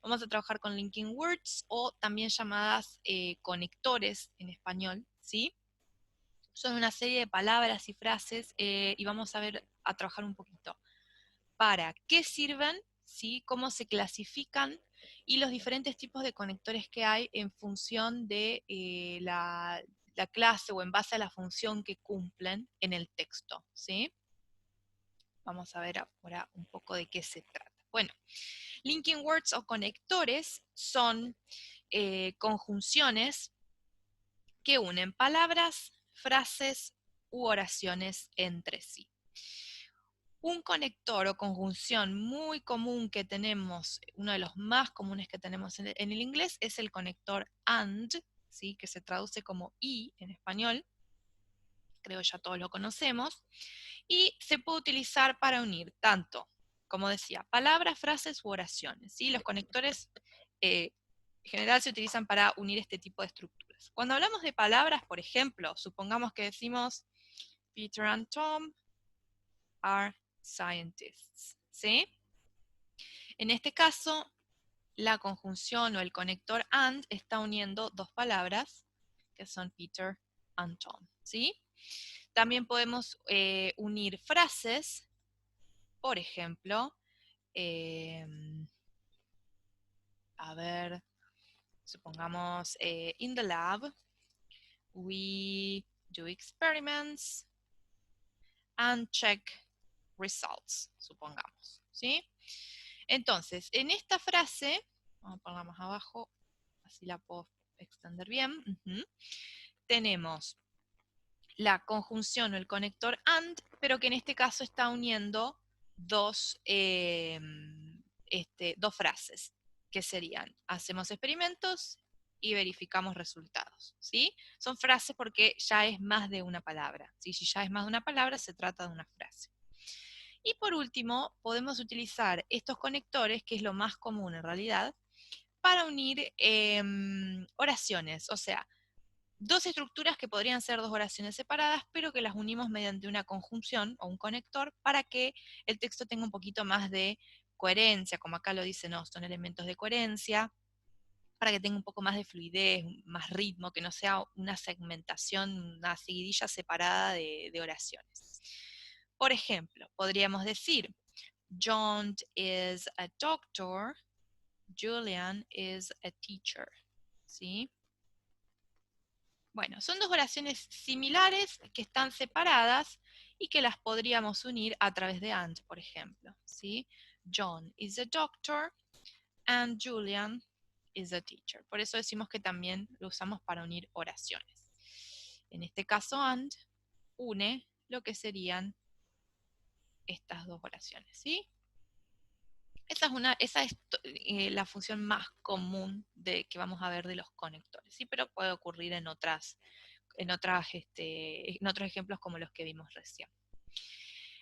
Vamos a trabajar con linking words o también llamadas conectores en español, ¿sí? Son una serie de palabras y frases y vamos a trabajar un poquito. ¿Para qué sirven? ¿Sí? ¿Cómo se clasifican? Y los diferentes tipos de conectores que hay en función de la clase o en base a la función que cumplen en el texto, ¿sí? Vamos a ver ahora un poco de qué se trata. Bueno, linking words o conectores son conjunciones que unen palabras, frases u oraciones entre sí. Un conector o conjunción muy común que tenemos, uno de los más comunes que tenemos en el inglés, es el conector AND, ¿sí? Que se traduce como y en español, creo ya todos lo conocemos, y se puede utilizar para unir tanto, como decía, palabras, frases u oraciones, ¿sí? Los conectores en general se utilizan para unir este tipo de estructuras. Cuando hablamos de palabras, por ejemplo, supongamos que decimos Peter and Tom are scientists, ¿sí? En este caso, la conjunción o el conector and está uniendo dos palabras que son Peter and Tom, ¿sí? También podemos unir frases, por ejemplo, eh, a ver, supongamos in the lab we do experiments and check results, supongamos, ¿sí? Entonces, en esta frase, vamos a ponerla más abajo, así la puedo extender bien, tenemos la conjunción o el conector AND, pero que en este caso está uniendo dos frases, que serían, hacemos experimentos y verificamos resultados, ¿sí? Son frases porque ya es más de una palabra, ¿sí? Si ya es más de una palabra, se trata de una frase. Y por último, podemos utilizar estos conectores, que es lo más común en realidad, para unir oraciones, o sea, dos estructuras que podrían ser dos oraciones separadas, pero que las unimos mediante una conjunción o un conector para que el texto tenga un poquito más de coherencia, como acá lo dice, no, son elementos de coherencia, para que tenga un poco más de fluidez, más ritmo, que no sea una segmentación, una seguidilla separada de oraciones. Por ejemplo, podríamos decir, John is a doctor, Julian is a teacher, ¿sí? Bueno, son dos oraciones similares que están separadas y que las podríamos unir a través de and, por ejemplo, ¿sí? John is a doctor and Julian is a teacher. Por eso decimos que también lo usamos para unir oraciones. En este caso, and une lo que serían estas dos oraciones, ¿sí? Esa es la función más común que vamos a ver de los conectores, ¿sí? Pero puede ocurrir en otros ejemplos como los que vimos recién.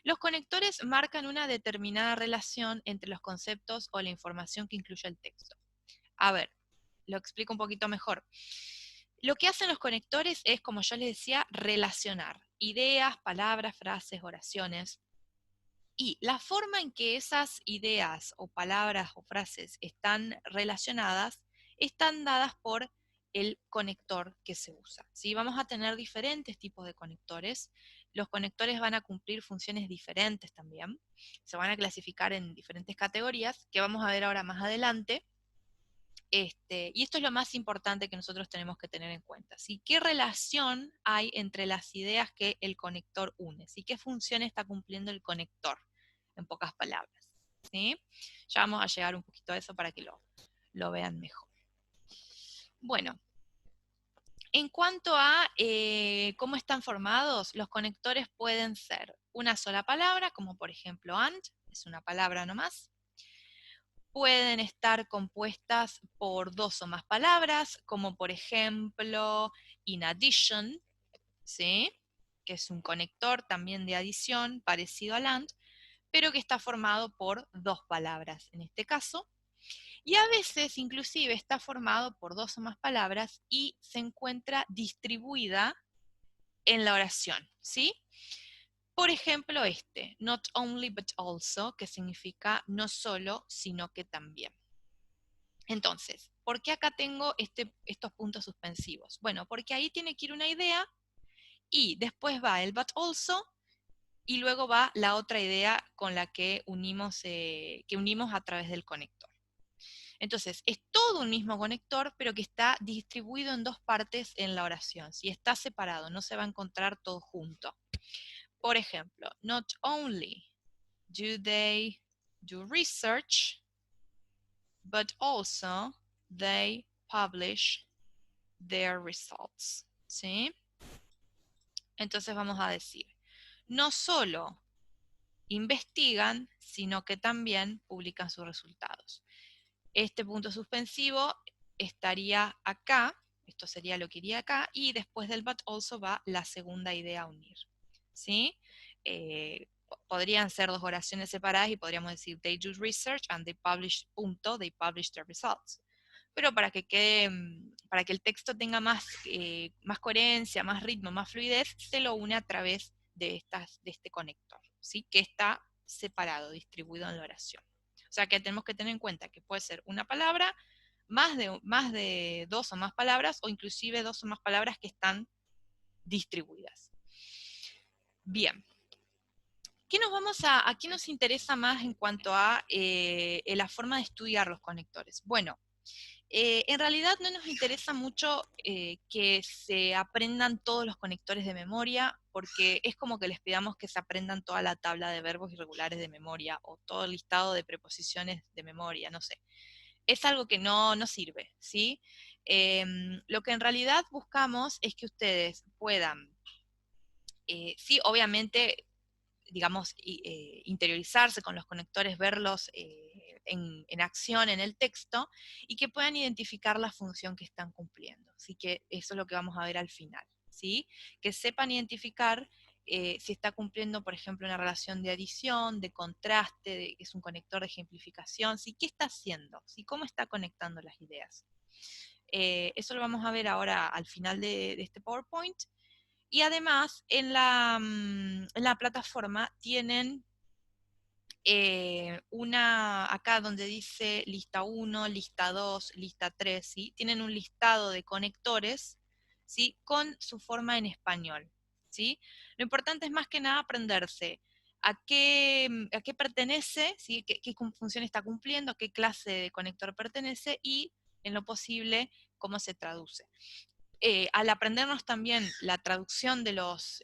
Los conectores marcan una determinada relación entre los conceptos o la información que incluye el texto. A ver, lo explico un poquito mejor. Lo que hacen los conectores es, como yo les decía, relacionar ideas, palabras, frases, oraciones. Y la forma en que esas ideas o palabras o frases están relacionadas están dadas por el conector que se usa, ¿sí? Vamos a tener diferentes tipos de conectores. Los conectores van a cumplir funciones diferentes también. Se van a clasificar en diferentes categorías que vamos a ver ahora más adelante. Y esto es lo más importante que nosotros tenemos que tener en cuenta, ¿sí? ¿Qué relación hay entre las ideas que el conector une? ¿Sí? ¿Qué función está cumpliendo el conector? En pocas palabras, ¿sí? Ya vamos a llegar un poquito a eso para que lo vean mejor. Bueno, en cuanto a cómo están formados, los conectores pueden ser una sola palabra, como por ejemplo and, es una palabra nomás. Pueden estar compuestas por dos o más palabras, como por ejemplo in addition, ¿sí? Que es un conector también de adición parecido al and, pero que está formado por dos palabras en este caso. Y a veces inclusive está formado por dos o más palabras y se encuentra distribuida en la oración, ¿sí? Por ejemplo not only but also, que significa no solo, sino que también. Entonces, ¿por qué acá tengo estos puntos suspensivos? Bueno, porque ahí tiene que ir una idea y después va el but also y luego va la otra idea con la que unimos a través del conector. Entonces, es todo un mismo conector, pero que está distribuido en dos partes en la oración. Si está separado, no se va a encontrar todo junto. Por ejemplo, not only do they do research, but also they publish their results. ¿Sí? Entonces vamos a decir, no solo investigan, sino que también publican sus resultados. Este punto suspensivo estaría acá, esto sería lo que iría acá, y después del but also va la segunda idea a unir. ¿Sí? Podrían ser dos oraciones separadas y podríamos decir they do research and they publish, they publish their results. Pero para que quede, para que el texto tenga más coherencia, más ritmo, más fluidez, se lo une a través de este conector, ¿sí? Que está separado, distribuido en la oración. O sea que tenemos que tener en cuenta que puede ser una palabra, más de dos o más palabras, o inclusive dos o más palabras que están distribuidas. Bien. ¿Qué nos interesa más en cuanto a la forma de estudiar los conectores? Bueno, en realidad no nos interesa mucho que se aprendan todos los conectores de memoria, porque es como que les pidamos que se aprendan toda la tabla de verbos irregulares de memoria o todo el listado de preposiciones de memoria, no sé. Es algo que no sirve, ¿sí? Lo que en realidad buscamos es que ustedes puedan, sí, obviamente, digamos, interiorizarse con los conectores, verlos en acción en el texto y que puedan identificar la función que están cumpliendo. Así que eso es lo que vamos a ver al final, ¿sí? Que sepan identificar si está cumpliendo, por ejemplo, una relación de adición, de contraste, que es un conector de ejemplificación, ¿sí? ¿Qué está haciendo? ¿Sí? ¿Cómo está conectando las ideas? Eso lo vamos a ver ahora al final de este PowerPoint. Y además, en la plataforma tienen acá donde dice lista 1, lista 2, lista 3, ¿sí? Tienen un listado de conectores, ¿sí? Con su forma en español, ¿sí? Lo importante es más que nada aprenderse a qué pertenece, ¿sí? ¿Qué función está cumpliendo, a qué clase de conector pertenece y, en lo posible, cómo se traduce. Al aprendernos también la traducción de los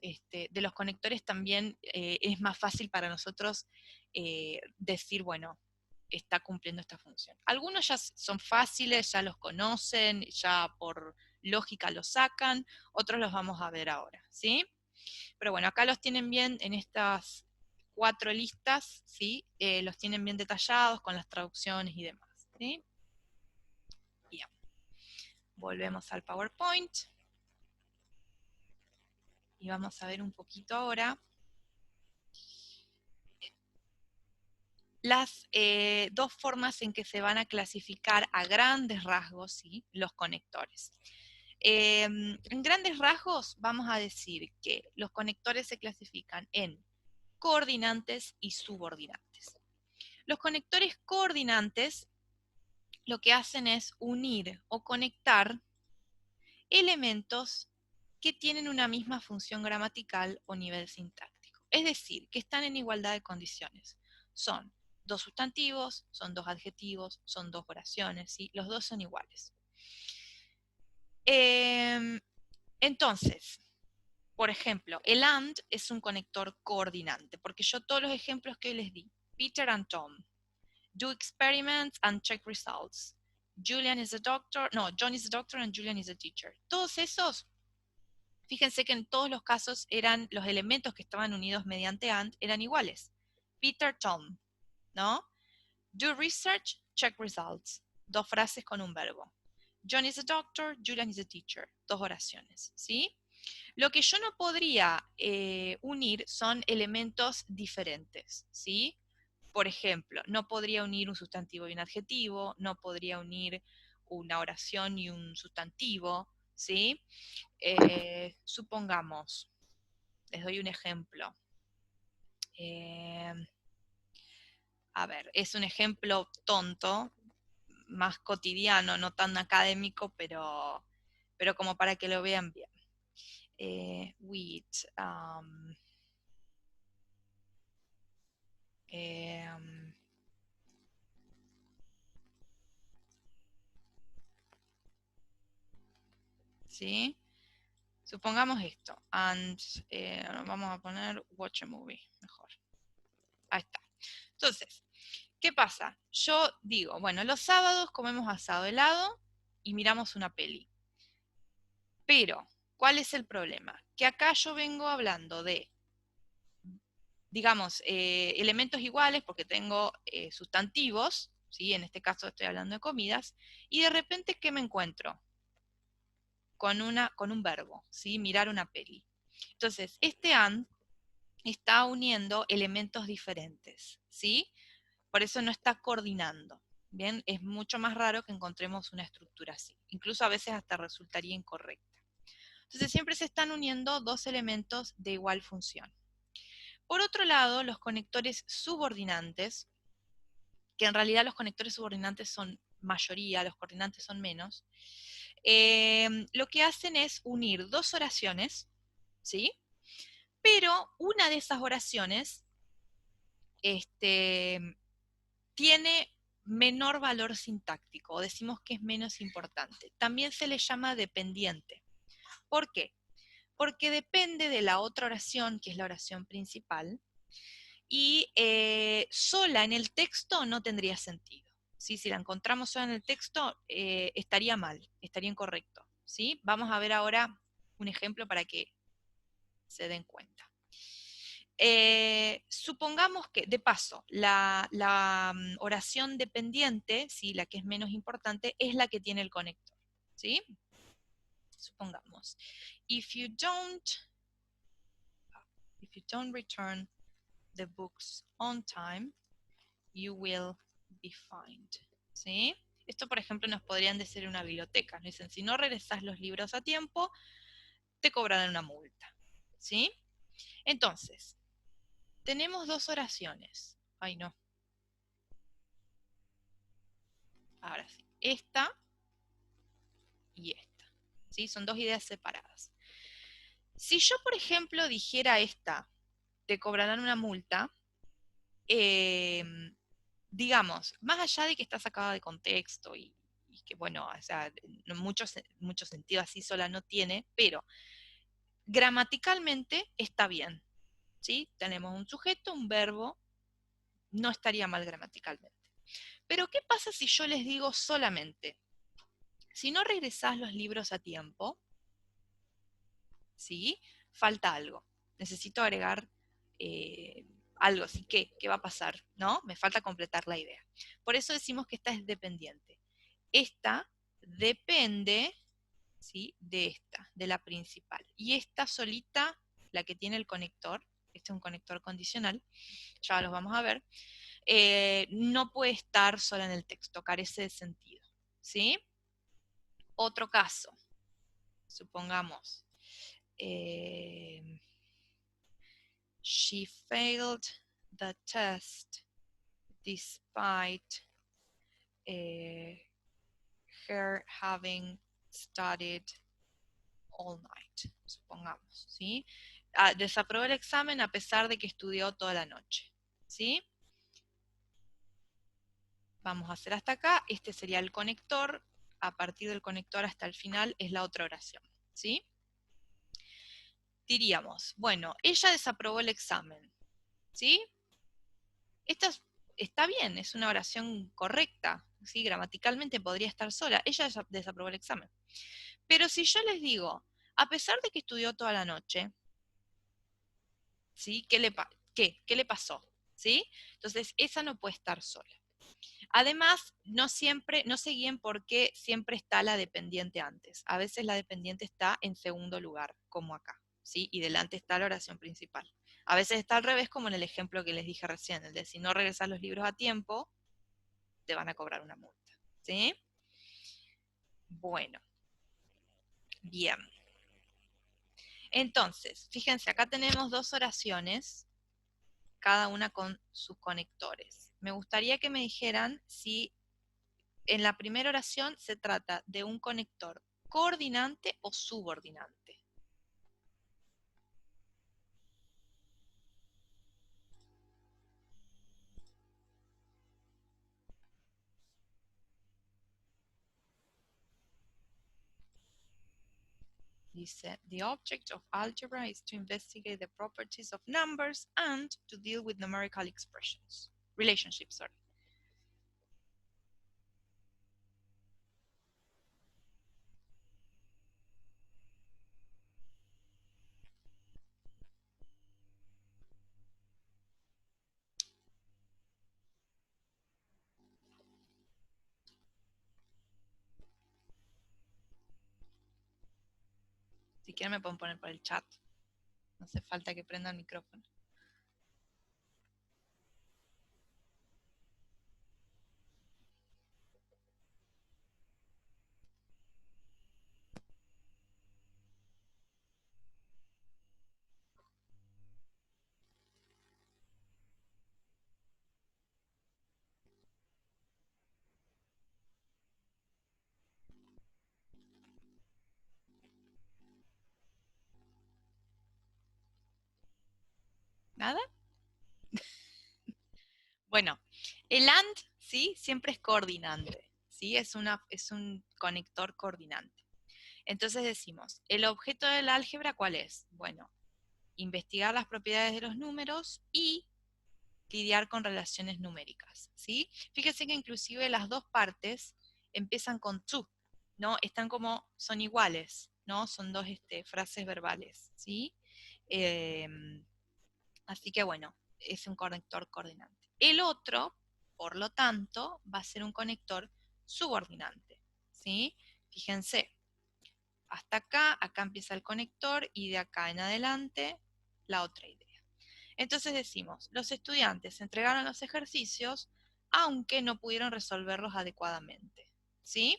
conectores, también es más fácil para nosotros decir, bueno, está cumpliendo esta función. Algunos ya son fáciles, ya los conocen, ya por lógica los sacan, otros los vamos a ver ahora, ¿sí? Pero bueno, acá los tienen bien en estas 4 listas, ¿sí? Los tienen bien detallados con las traducciones y demás, ¿sí? Bien. Volvemos al PowerPoint. Y vamos a ver un poquito ahora las dos formas en que se van a clasificar a grandes rasgos, ¿sí?, los conectores. En grandes rasgos vamos a decir que los conectores se clasifican en coordinantes y subordinantes. Los conectores coordinantes lo que hacen es unir o conectar elementos que tienen una misma función gramatical o nivel sintáctico. Es decir, que están en igualdad de condiciones. Son dos sustantivos, son dos adjetivos, son dos oraciones, ¿sí? Los dos son iguales. Entonces, por ejemplo, el and es un conector coordinante, porque yo todos los ejemplos que les di, Peter and Tom, do experiments and check results, Julian is a doctor, no, John is a doctor and Julian is a teacher. Todos esos, fíjense que en todos los casos eran los elementos que estaban unidos mediante and eran iguales. Peter, Tom, ¿no? Do research, check results. Dos frases con un verbo. John is a doctor, Julian is a teacher. Dos oraciones, ¿sí? Lo que yo no podría unir son elementos diferentes, ¿sí? Por ejemplo, no podría unir un sustantivo y un adjetivo, no podría unir una oración y un sustantivo, ¿sí? Supongamos, les doy un ejemplo. A ver, es un ejemplo tonto, más cotidiano, no tan académico, pero como para que lo vean bien. With, ¿sí? Supongamos esto, and vamos a poner watch a movie, mejor. Ahí está. Entonces, ¿qué pasa? Yo digo, bueno, los sábados comemos asado helado y miramos una peli. Pero, ¿cuál es el problema? Que acá yo vengo hablando de, digamos, elementos iguales porque tengo sustantivos, ¿sí? En este caso estoy hablando de comidas, y de repente, ¿qué me encuentro? Con un verbo, ¿sí? Mirar una peli. Entonces, este and está uniendo elementos diferentes, ¿sí? Por eso no está coordinando. Bien, es mucho más raro que encontremos una estructura así. Incluso a veces hasta resultaría incorrecta. Entonces siempre se están uniendo dos elementos de igual función. Por otro lado, los conectores subordinantes, que en realidad los conectores subordinantes son mayoría, los coordinantes son menos, lo que hacen es unir dos oraciones, ¿sí? Pero una de esas oraciones tiene menor valor sintáctico, o decimos que es menos importante. También se le llama dependiente. ¿Por qué? Porque depende de la otra oración, que es la oración principal, y sola en el texto no tendría sentido. ¿Sí? Si la encontramos sola en el texto, estaría mal, estaría incorrecto. ¿Sí? Vamos a ver ahora un ejemplo para que se den cuenta. Supongamos que, de paso, la oración dependiente, ¿sí? La que es menos importante, es la que tiene el conector. ¿Sí? Supongamos, if you don't return the books on time, you will be fined. ¿Sí? Esto, por ejemplo, nos podrían decir en una biblioteca. Nos dicen, si no regresas los libros a tiempo, te cobrarán una multa. ¿Sí? Entonces, tenemos dos oraciones. Ay, no. Ahora sí. Esta y esta. ¿Sí? Son dos ideas separadas. Si yo, por ejemplo, dijera esta, te cobrarán una multa, digamos, más allá de que está sacada de contexto y que, bueno, o sea, mucho sentido así sola no tiene, pero gramaticalmente está bien, ¿sí? Tenemos un sujeto, un verbo, no estaría mal gramaticalmente. Pero ¿qué pasa si yo les digo solamente, si no regresás los libros a tiempo, ¿sí? Falta algo. Necesito agregar algo, así que, ¿qué va a pasar? ¿No? Me falta completar la idea. Por eso decimos que esta es dependiente. Esta depende, ¿sí? De esta, de la principal. Y esta solita, la que tiene el conector, este es un conector condicional, ya los vamos a ver, no puede estar sola en el texto, carece de sentido. ¿Sí? Otro caso, supongamos, she failed the test despite her having studied all night, supongamos, ¿sí? Desaprobó el examen a pesar de que estudió toda la noche, ¿sí? Vamos a hacer hasta acá, este sería el conector, a partir del conector hasta el final es la otra oración, ¿sí? Diríamos, bueno, ella desaprobó el examen, ¿sí? Esta está bien, es una oración correcta, ¿sí? Gramaticalmente podría estar sola, ella desaprobó el examen. Pero si yo les digo, a pesar de que estudió toda la noche, ¿sí? ¿Qué le pasó? ¿Sí? Entonces, esa no puede estar sola. Además, no se guíen porque siempre está la dependiente antes. A veces la dependiente está en segundo lugar, como acá, ¿sí? Y delante está la oración principal. A veces está al revés, como en el ejemplo que les dije recién, el de si no regresas los libros a tiempo, te van a cobrar una multa, ¿sí? Bueno, bien. Entonces, fíjense, acá tenemos dos oraciones, cada una con sus conectores. Me gustaría que me dijeran si en la primera oración se trata de un conector coordinante o subordinante. Dice, the object of algebra is to investigate the properties of numbers and to deal with numerical expressions. Relationships, sorry. Si quieren me pueden poner por el chat. No hace falta que prenda el micrófono. ¿Nada? Bueno, el AND, ¿sí? Siempre es coordinante, ¿sí? Es un conector coordinante. Entonces decimos, ¿el objeto del álgebra cuál es? Bueno, investigar las propiedades de los números y lidiar con relaciones numéricas, ¿sí? Fíjense que inclusive las dos partes empiezan con to, ¿no? Están como, son iguales, ¿no? Son dos frases verbales, ¿sí? Eh, Así que bueno, es un conector coordinante. El otro, por lo tanto, va a ser un conector subordinante, ¿sí? Fíjense, hasta acá, acá empieza el conector y de acá en adelante la otra idea. Entonces decimos, los estudiantes entregaron los ejercicios aunque no pudieron resolverlos adecuadamente, ¿sí?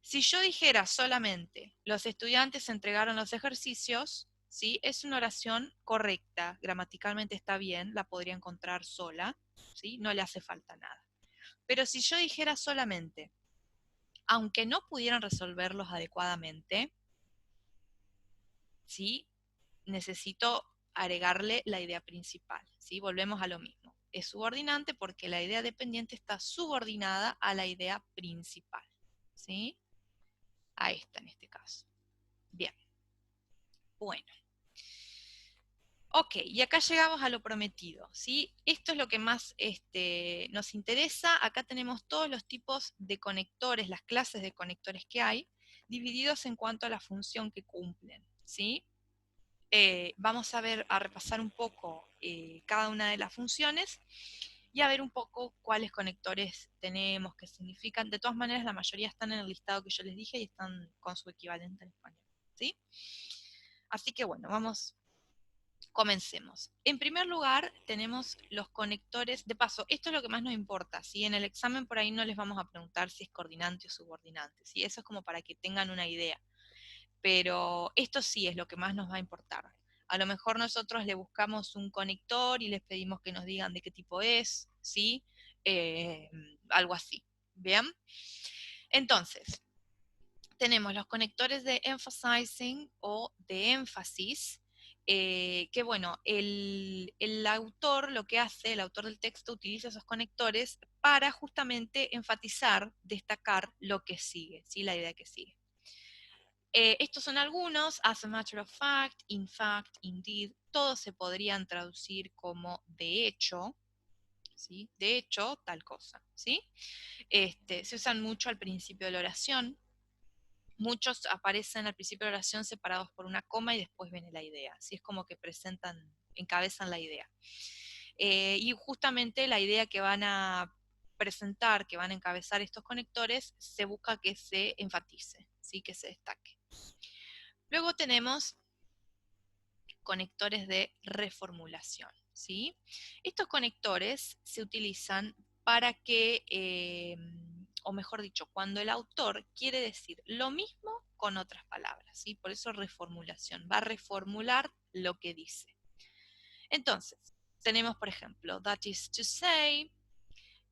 Si yo dijera solamente, los estudiantes entregaron los ejercicios, ¿sí? Es una oración correcta, gramaticalmente está bien, la podría encontrar sola, ¿sí? No le hace falta nada. Pero si yo dijera solamente, aunque no pudieron resolverlos adecuadamente, ¿sí? Necesito agregarle la idea principal, ¿sí? Volvemos a lo mismo. Es subordinante porque la idea dependiente está subordinada a la idea principal, ¿sí? A esta en este caso. Bien. Bueno. Ok, y acá llegamos a lo prometido, ¿sí? Esto es lo que más nos interesa. Acá tenemos todos los tipos de conectores, las clases de conectores que hay, divididos en cuanto a la función que cumplen, ¿sí? Vamos a ver, a repasar un poco cada una de las funciones y a ver un poco cuáles conectores tenemos, qué significan. De todas maneras, la mayoría están en el listado que yo les dije y están con su equivalente en español, ¿sí? Así que bueno, vamos. Comencemos. En primer lugar, tenemos los conectores. De paso, esto es lo que más nos importa, ¿sí? En el examen por ahí no les vamos a preguntar si es coordinante o subordinante, ¿sí? Eso es como para que tengan una idea. Pero esto sí es lo que más nos va a importar. A lo mejor nosotros le buscamos un conector y les pedimos que nos digan de qué tipo es, ¿sí? Algo así. ¿Bien? Entonces, tenemos los conectores de emphasizing o de énfasis, que bueno, el autor lo que hace, el autor del texto utiliza esos conectores para justamente enfatizar, destacar lo que sigue, ¿sí? La idea que sigue. Estos son algunos, as a matter of fact, in fact, indeed, todos se podrían traducir como de hecho, ¿sí? De hecho, tal cosa, ¿sí? Se usan mucho al principio de la oración. Muchos aparecen al principio de la oración separados por una coma y después viene la idea. Así es como que presentan, encabezan la idea. Y justamente la idea que van a presentar, que van a encabezar estos conectores, se busca que se enfatice, ¿sí? Que se destaque. Luego tenemos conectores de reformulación, ¿sí? Estos conectores se utilizan para que, o mejor dicho, cuando el autor quiere decir lo mismo con otras palabras, ¿sí? Por eso reformulación, va a reformular lo que dice. Entonces, tenemos, por ejemplo, that is to say,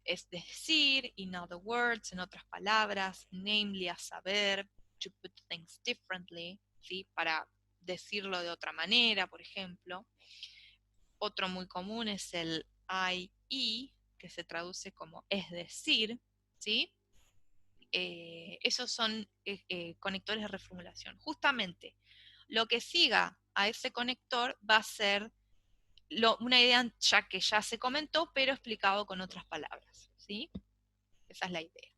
es decir, in other words, en otras palabras, namely, a saber, to put things differently, ¿sí? Para decirlo de otra manera, por ejemplo. Otro muy común es el i.e., que se traduce como es decir, ¿sí? Esos son conectores de reformulación. Justamente, lo que siga a ese conector va a ser una idea ya que ya se comentó, pero explicado con otras palabras, ¿sí? Esa es la idea.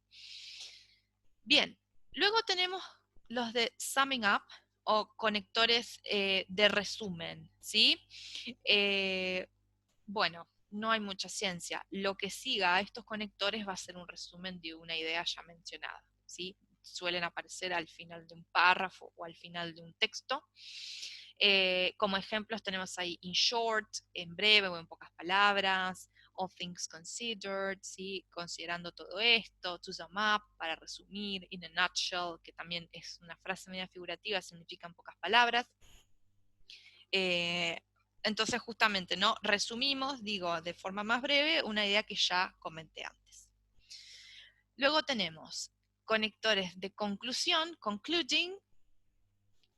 Bien, luego tenemos los de summing up o conectores de resumen, ¿sí? Bueno, no hay mucha ciencia. Lo que siga a estos conectores va a ser un resumen de una idea ya mencionada, ¿sí? Suelen aparecer al final de un párrafo o al final de un texto. Como ejemplos tenemos ahí in short, en breve o en pocas palabras, all things considered, ¿sí? Considerando todo esto, to sum up, para resumir, in a nutshell, que también es una frase media figurativa, significa en pocas palabras. Entonces justamente, ¿no? Resumimos, digo, de forma más breve, una idea que ya comenté antes. Luego tenemos conectores de conclusión, concluding,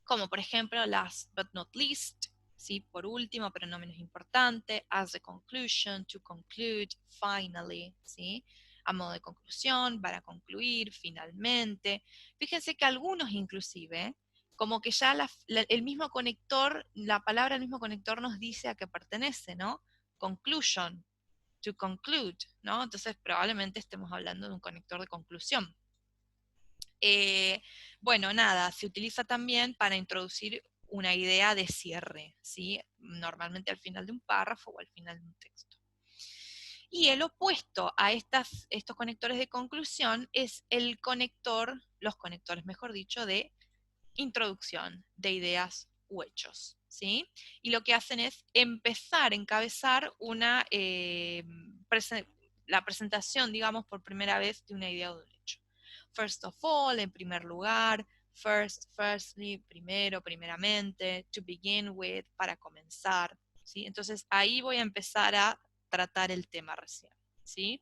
como por ejemplo last but not least, ¿sí? Por último, pero no menos importante, as a conclusion, to conclude, finally, ¿sí? A modo de conclusión, para concluir, finalmente. Fíjense que algunos inclusive, como que ya el mismo conector, la palabra del mismo conector nos dice a qué pertenece, ¿no? Conclusion, to conclude, ¿no? Entonces probablemente estemos hablando de un conector de conclusión. Bueno, nada, se utiliza también para introducir una idea de cierre, ¿sí? Normalmente al final de un párrafo o al final de un texto. Y el opuesto a estos conectores de conclusión es el conector, los conectores, mejor dicho, de introducción de ideas u hechos, ¿sí? Y lo que hacen es empezar, encabezar la presentación, digamos, por primera vez de una idea o de un hecho. First of all, en primer lugar, firstly, primero, primeramente, to begin with, para comenzar, ¿sí? Entonces ahí voy a empezar a tratar el tema recién, ¿sí?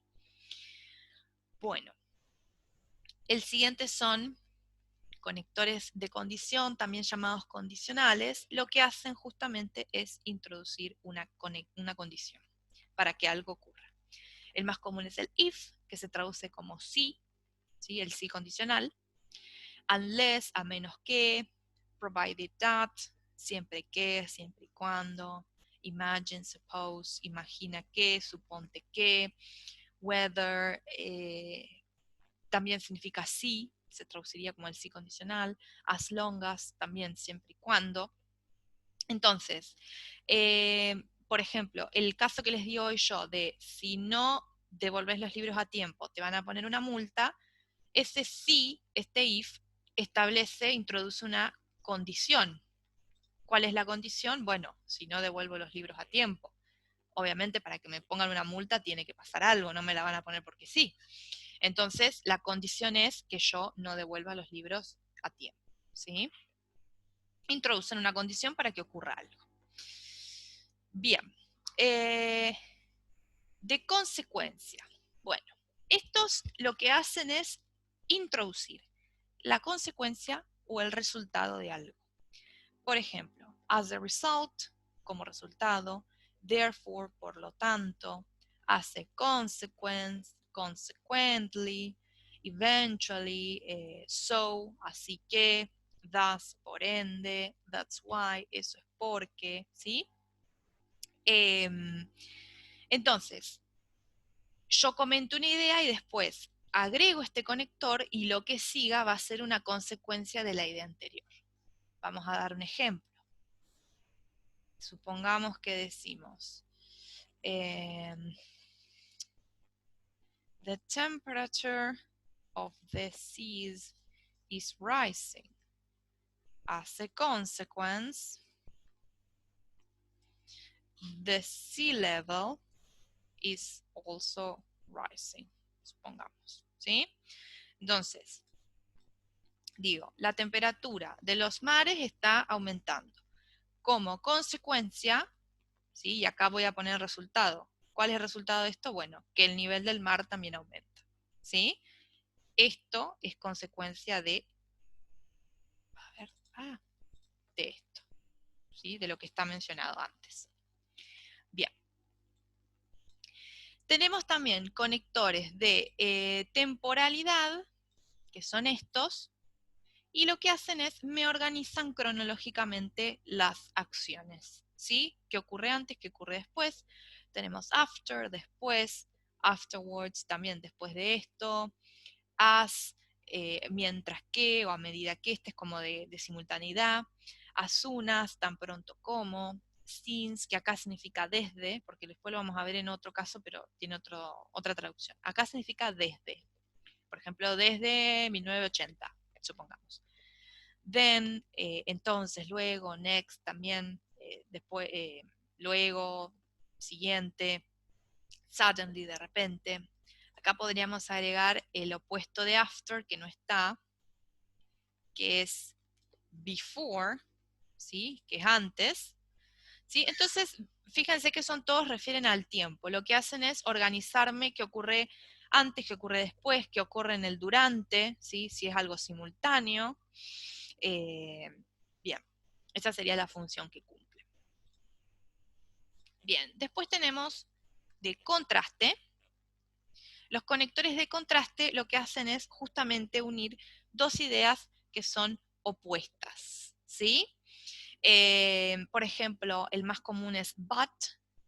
Bueno, el siguiente son conectores de condición, también llamados condicionales, lo que hacen justamente es introducir una condición para que algo ocurra. El más común es el if, que se traduce como si, ¿sí? El si condicional, unless, a menos que, provided that, siempre que, siempre y cuando, imagine, suppose, imagina que, suponte que, whether, también significa sí, se traduciría como el sí condicional, as long as, también siempre y cuando. Entonces, por ejemplo, el caso que les di hoy yo de si no devolves los libros a tiempo, te van a poner una multa, ese sí, este if, introduce una condición. ¿Cuál es la condición? Bueno, si no devuelvo los libros a tiempo. Obviamente para que me pongan una multa tiene que pasar algo, no me la van a poner porque sí. Entonces, la condición es que yo no devuelva los libros a tiempo, ¿sí? Introducen una condición para que ocurra algo. Bien. De consecuencia. Bueno, estos lo que hacen es introducir la consecuencia o el resultado de algo. Por ejemplo, as a result, como resultado, therefore, por lo tanto, as a consequence, consequently, eventually, so, así que, thus, por ende, that's why, eso es porque, ¿sí? Entonces, yo comento una idea y después agrego este conector y lo que siga va a ser una consecuencia de la idea anterior. Vamos a dar un ejemplo. Supongamos que decimos, the temperature of the seas is rising. As a consequence, the sea level is also rising. Supongamos, ¿sí? Entonces, digo, la temperatura de los mares está aumentando. Como consecuencia, ¿sí? Y acá voy a poner el resultado. ¿Cuál es el resultado de esto? Bueno, que el nivel del mar también aumenta, ¿sí? Esto es consecuencia de, a ver, de esto, ¿sí? De lo que está mencionado antes. Bien. Tenemos también conectores de temporalidad, que son estos, y lo que hacen es me organizan cronológicamente las acciones, ¿sí? ¿Qué ocurre antes? ¿Qué ocurre después? Tenemos after, después, afterwards, también después de esto, as, mientras que, o a medida que, este es como de simultaneidad, as soon as, tan pronto como, since, que acá significa desde, porque después lo vamos a ver en otro caso, pero tiene otra traducción. Acá significa desde, por ejemplo, desde 1980, supongamos. Then, entonces, luego, next, también, después, luego, siguiente, suddenly, de repente. Acá podríamos agregar el opuesto de after, que no está, que es before, ¿sí? Que es antes, ¿sí? Entonces, fíjense que son todos refieren al tiempo. Lo que hacen es organizarme qué ocurre antes, qué ocurre después, qué ocurre en el durante, ¿sí? Si es algo simultáneo. Eh, bien, esa sería la función que cumple. Bien, después tenemos de contraste. Los conectores de contraste lo que hacen es justamente unir dos ideas que son opuestas, ¿sí? Por ejemplo, el más común es but,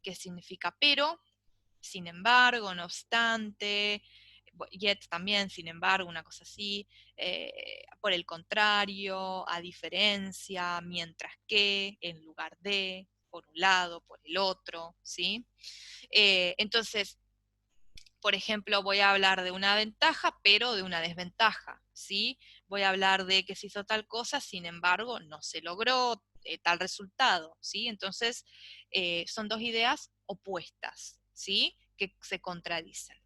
que significa pero, sin embargo, no obstante, yet también, sin embargo, una cosa así, por el contrario, a diferencia, mientras que, en lugar de, por un lado, por el otro, ¿sí? Entonces, por ejemplo, voy a hablar de una ventaja, pero de una desventaja, ¿sí? Voy a hablar de que se hizo tal cosa, sin embargo, no se logró tal resultado, ¿sí? Entonces, son dos ideas opuestas, ¿sí? Que se contradicen.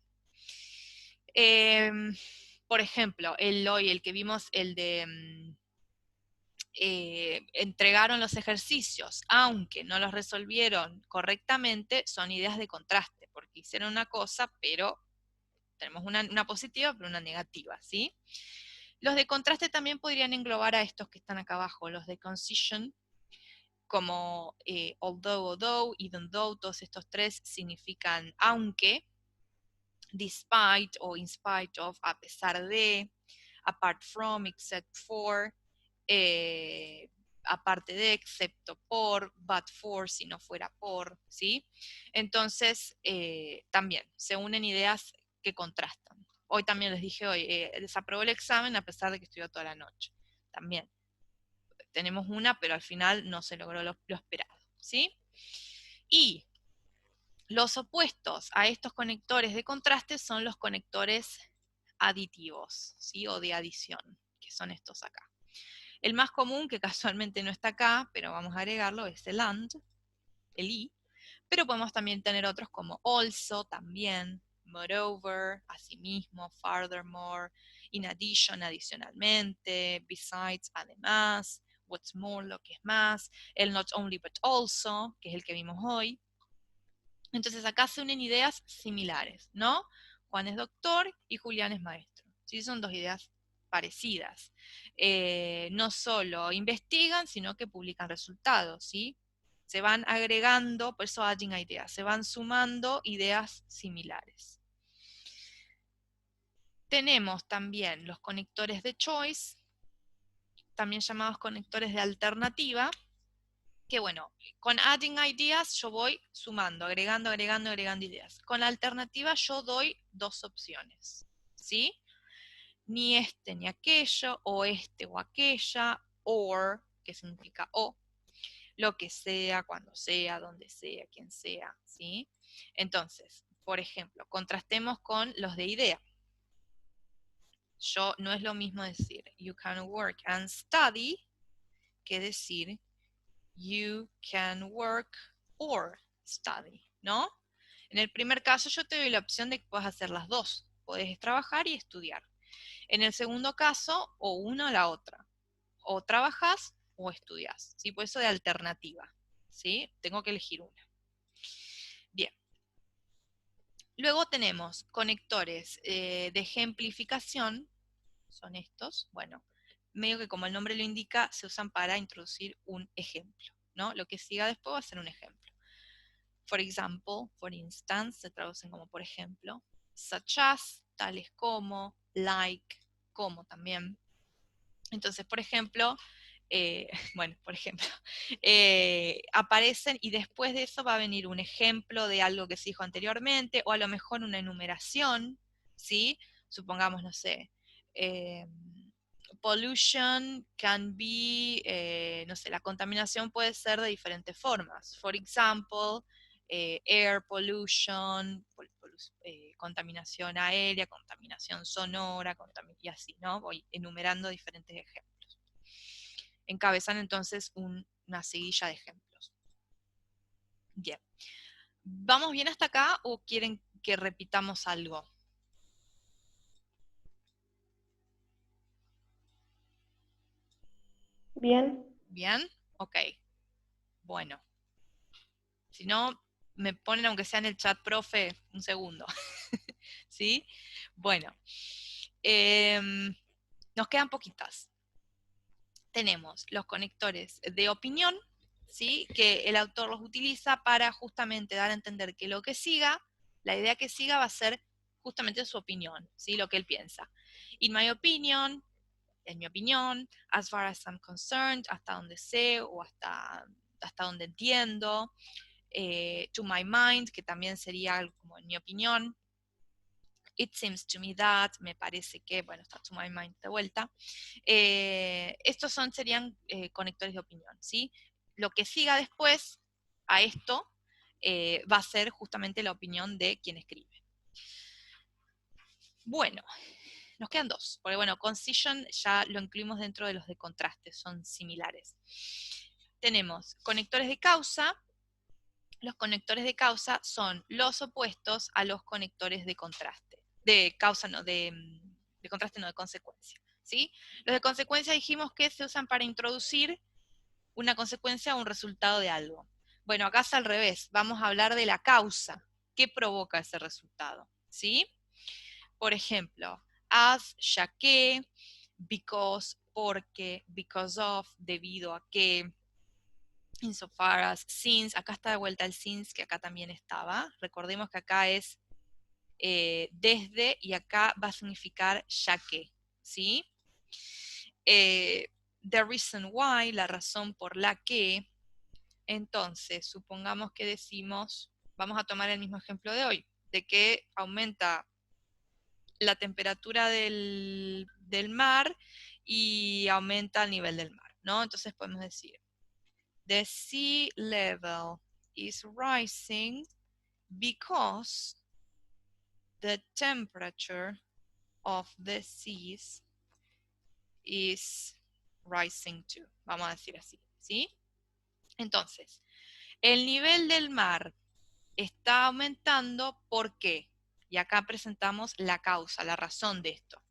Por ejemplo, el hoy, el que vimos, el de entregaron los ejercicios, aunque no los resolvieron correctamente, son ideas de contraste, porque hicieron una cosa, pero tenemos una positiva, pero una negativa, ¿sí? Los de contraste también podrían englobar a estos que están acá abajo, los de concision, como although, even though, todos estos tres significan aunque, despite o in spite of, a pesar de, apart from, except for, aparte de, excepto por, but for, si no fuera por, ¿sí? Entonces, también se unen ideas que contrastan. Hoy también les dije hoy, desaprobó el examen a pesar de que estudió toda la noche. También tenemos una, pero al final no se logró lo esperado, ¿sí? Y los opuestos a estos conectores de contraste son los conectores aditivos, ¿sí? O de adición, que son estos acá. El más común, que casualmente no está acá, pero vamos a agregarlo, es el and, el y, pero podemos también tener otros como also, también, moreover, asimismo, furthermore, in addition, adicionalmente, besides, además, what's more, lo que es más, el not only but also, que es el que vimos hoy. Entonces acá se unen ideas similares, ¿no? Juan es doctor y Julián es maestro. ¿Sí? Son dos ideas parecidas. No solo investigan, sino que publican resultados, ¿sí? Se van agregando, por eso adding ideas, se van sumando ideas similares. Tenemos también los conectores de choice, también llamados conectores de alternativa, que bueno, con adding ideas yo voy sumando, agregando ideas. Con la alternativa yo doy dos opciones, ¿sí? Ni este ni aquello, o este o aquella, or, que significa o, lo que sea, cuando sea, donde sea, quien sea, ¿sí? Entonces, por ejemplo, contrastemos con los de idea. Yo no es lo mismo decir you can work and study que decir you can work or study, ¿no? En el primer caso yo te doy la opción de que puedas hacer las dos. Puedes trabajar y estudiar. En el segundo caso, o una o la otra. O trabajas o estudias. ¿Sí? Por eso de alternativa. ¿Sí? Tengo que elegir una. Bien. Luego tenemos conectores de ejemplificación, son estos, bueno, medio que como el nombre lo indica, se usan para introducir un ejemplo, ¿no? Lo que siga después va a ser un ejemplo. For example, for instance, se traducen como por ejemplo, such as, tales como, like, como también. Entonces, por ejemplo, bueno, por ejemplo, aparecen y después de eso va a venir un ejemplo de algo que se dijo anteriormente, o a lo mejor una enumeración, ¿sí? Supongamos, no sé, pollution can be, no sé, la contaminación puede ser de diferentes formas. For example, air pollution, contaminación aérea, contaminación sonora, y así, ¿no? Voy enumerando diferentes ejemplos. Encabezan entonces una seguilla de ejemplos. Bien. ¿Vamos bien hasta acá o quieren que repitamos algo? Bien. ¿Bien? Ok. Bueno. Si no, me ponen aunque sea en el chat, profe, un segundo. ¿Sí? Bueno. Nos quedan poquitas. Tenemos los conectores de opinión, ¿sí? Que el autor los utiliza para justamente dar a entender que lo que siga, la idea que siga va a ser justamente su opinión, ¿sí? Lo que él piensa. In my opinion, en mi opinión, as far as I'm concerned, hasta donde sé o hasta donde entiendo, to my mind, que también sería algo como en mi opinión, it seems to me that, me parece que, bueno, está to my mind de vuelta. Estos serían conectores de opinión, ¿sí? Lo que siga después a esto va a ser justamente la opinión de quien escribe. Bueno, nos quedan dos, porque bueno, concision ya lo incluimos dentro de los de contraste, son similares. Tenemos conectores de causa. Los conectores de causa son los opuestos a los conectores de contraste. De causa, no, de contraste, no, de consecuencia. ¿Sí? Los de consecuencia dijimos que se usan para introducir una consecuencia o un resultado de algo. Bueno, acá es al revés. Vamos a hablar de la causa. ¿Qué provoca ese resultado? ¿Sí? Por ejemplo, as, ya que, because, porque, because of, debido a que, insofar as, since, acá está de vuelta el since, que acá también estaba. Recordemos que acá es desde y acá va a significar ya que, ¿sí? The reason why, la razón por la que. Entonces, supongamos que decimos, vamos a tomar el mismo ejemplo de hoy, de que aumenta la temperatura del mar y aumenta el nivel del mar, ¿no? Entonces podemos decir, the sea level is rising because the temperature of the seas is rising too. Vamos a decir así, ¿sí? Entonces, el nivel del mar está aumentando, ¿por qué? Y acá presentamos la causa, la razón de esto.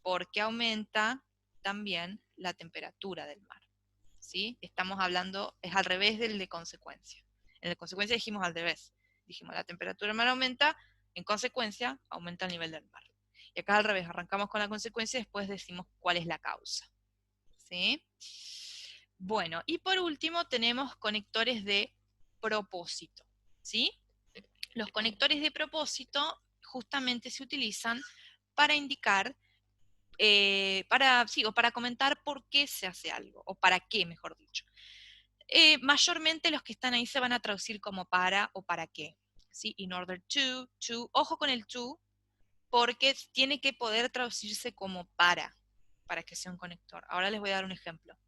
Porque aumenta también la temperatura del mar. ¿Sí? Estamos hablando, es al revés del de consecuencia. En el de consecuencia dijimos al revés. Dijimos, la temperatura del mar aumenta, en consecuencia, aumenta el nivel del mar. Y acá al revés, arrancamos con la consecuencia y después decimos cuál es la causa. ¿Sí? Bueno, y por último tenemos conectores de propósito. ¿Sí? Los conectores de propósito justamente se utilizan para indicar, o para comentar por qué se hace algo, o para qué, mejor dicho. Mayormente los que están ahí se van a traducir como para o para qué. ¿Sí? In order to, ojo con el to, porque tiene que poder traducirse como para que sea un conector. Ahora les voy a dar un ejemplo.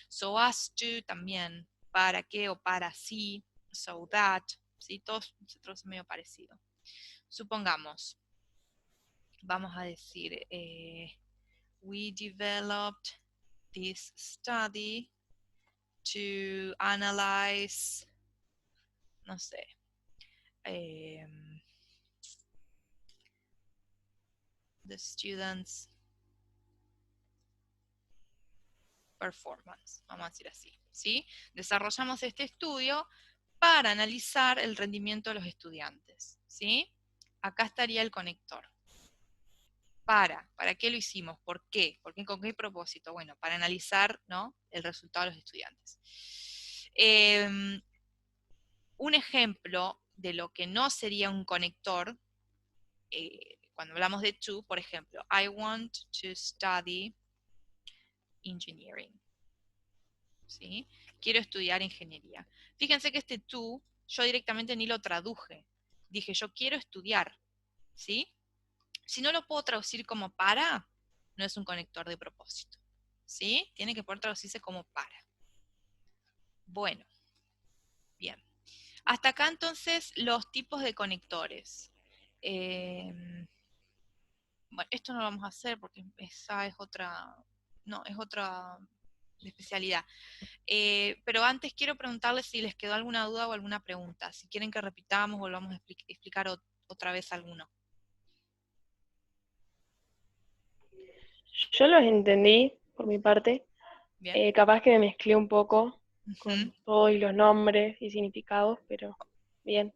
So as to también, para qué o para sí, so that, ¿sí? Todos se traducen medio parecido. Supongamos, vamos a decir, we developed this study to analyze, no sé, the students' performance, vamos a decir así, ¿sí? Desarrollamos este estudio para analizar el rendimiento de los estudiantes, ¿sí? acá estaría el conector. ¿Para qué lo hicimos? ¿Por qué? ¿Con qué propósito? Bueno, para analizar, ¿no?, el resultado de los estudiantes. Un ejemplo de lo que no sería un conector, cuando hablamos de to, por ejemplo, I want to study engineering. ¿Sí? Quiero estudiar ingeniería. Fíjense que este to, yo directamente ni lo traduje. Dije, yo quiero estudiar. ¿Sí? Si no lo puedo traducir como para, no es un conector de propósito. ¿Sí? Tiene que poder traducirse como para. Bueno, bien. Hasta acá entonces los tipos de conectores. Bueno, esto no lo vamos a hacer porque esa es otra, no, es otra especialidad. Pero antes quiero preguntarles si les quedó alguna duda o alguna pregunta. Si quieren que repitamos, volvamos a explicar otra vez alguno. Yo los entendí por mi parte. Bien. Capaz que me mezclé un poco Ujú. con todos los nombres y significados, pero bien.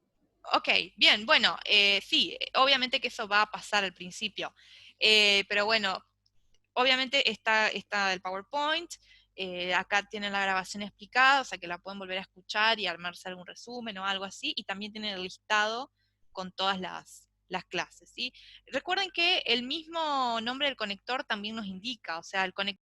Ok, bien, bueno, sí, obviamente que eso va a pasar al principio. Pero bueno, obviamente está el PowerPoint, acá tienen la grabación explicada, o sea que la pueden volver a escuchar y armarse algún resumen o algo así, y también tienen el listado con todas las clases, ¿sí? Recuerden que el mismo nombre del conector también nos indica, o sea, el conector